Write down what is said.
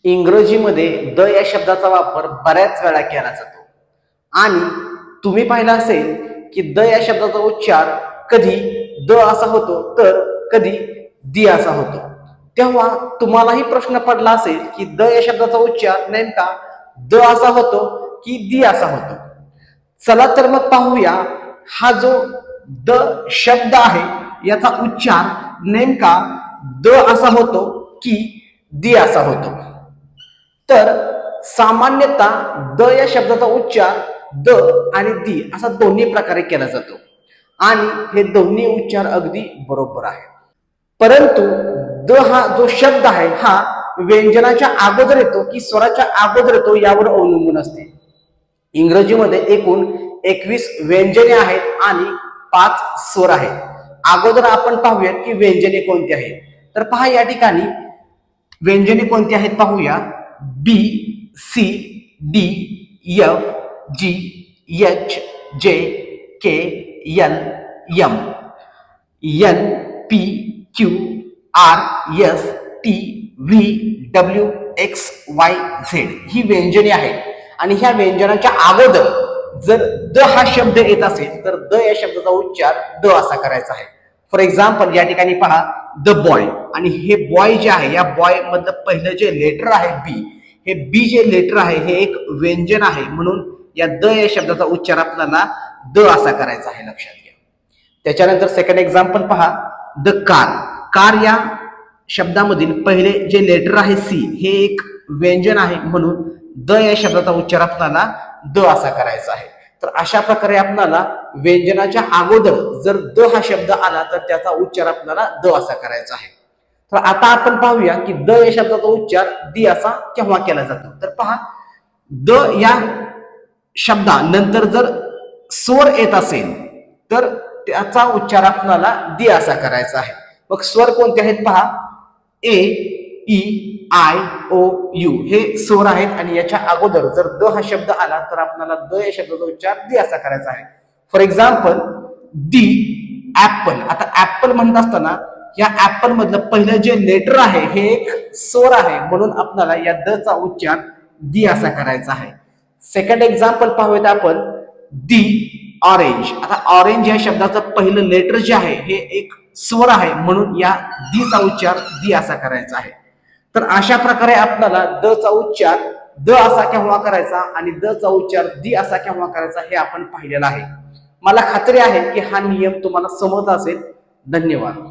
इंग्रजीमध्ये द या शब्दाचा वापर बऱ्याच वेळा केला जातो आणि तुम्ही पाहिलं असेल की द या शब्दाचा उच्चार कधी द असा होतो तर कधी दी असा होतो। तेव्हा तुम्हालाही प्रश्न पडला असेल की द या शब्दाचा उच्चार नेमका द असा होतो की दी असा होतो। चला तर मग पाहूया हा जो द शब्द आहे याचा उच्चार नेमका द असा होतो की दी असा होतो। तर सामान्यतः द या शब्दाचा उच्चार द आणि दी असा दोन्ही प्रकारे केला जातो आणि हे दोन्ही उच्चार अगदी बरोबर आहे। परंतु द हा जो शब्द आहे हा व्यंजनाच्या अगोदर येतो की स्वराच्या अगोदर येतो यावर अवलंबून असते। इंग्रजीमध्ये एकूण 21 व्यंजने आहेत आणि 5 स्वर आहेत। अगोदर आपण पाहूयात की व्यंजने कोणती आहेत। तर पहा या ठिकाणी व्यंजने कोणती आहेत पाहूया। B C D F G H J K L M N P Q R S T V W X Y Z ही व्यंजने आहेत आणि ह्या व्यंजनाच्या अगोदर जर द हा शब्द येत असेल तर द या शब्दाचा उच्चार द असा करायचा आहे। फॉर एक्झाम्पल या ठिकाणी पहा द बॉय आणि हे बॉय जे आहे या बॉय मधलं पहिलं जे लेटर आहे बी हे बी जे लेटर आहे हे एक व्यंजन आहे म्हणून या द या शब्दाचा उच्चार आपल्याला द असा करायचा आहे, लक्षात घ्या। त्याच्यानंतर सेकंड एक्झाम्पल पहा द कार। कार या शब्दामधील पहिले जे लेटर आहे सी हे एक व्यंजन आहे म्हणून द या शब्दाचा उच्चार आपल्याला द असा करायचा आहे। तर अशा प्रकारे आपल्याला व्यंजनाच्या अगोदर जर द हा शब्द आला तर त्याचा उच्चार आपल्याला द असा करायचा आहे। तर आता आपण पाहूया की द या शब्दाचा उच्चार दी असा केव्हा केला जातो। तर पहा द या शब्दानंतर जर स्वर येत असेल तर त्याचा उच्चार आपल्याला दी असा करायचा आहे। मग स्वर कोणते आहेत पहा ए ई आय ओ यू हे स्वर आहेत आणि याच्या अगोदर जर द हा शब्द आला तर आपल्याला द या शब्दाचा उच्चार दी असा करायचा आहे। For example the apple. आता ऍपल म्हणत असताना या ऍपल मधलं पहिलं जे लेटर आहे हे एक स्वर आहे म्हणून आपल्याला या द चा उच्चार दी असा करायचा आहे। सेकंड एक्झाम्पल पाहूयात आपण दी ऑरेंज। आता ऑरेंज या शब्दाचं पहिलं लेटर जे आहे हे एक स्वर आहे म्हणून या दी चा उच्चार दी असा करायचा आहे। तर अशा प्रकारे आपल्याला द चा उच्चार द असा केव्हा करायचा आणि द चा उच्चार दी असा केव्हा करायचा हे आपण पाहिलेलं आहे। मला खात्री आहे की हा नियम तुम्हाला समजला असेल। धन्यवाद।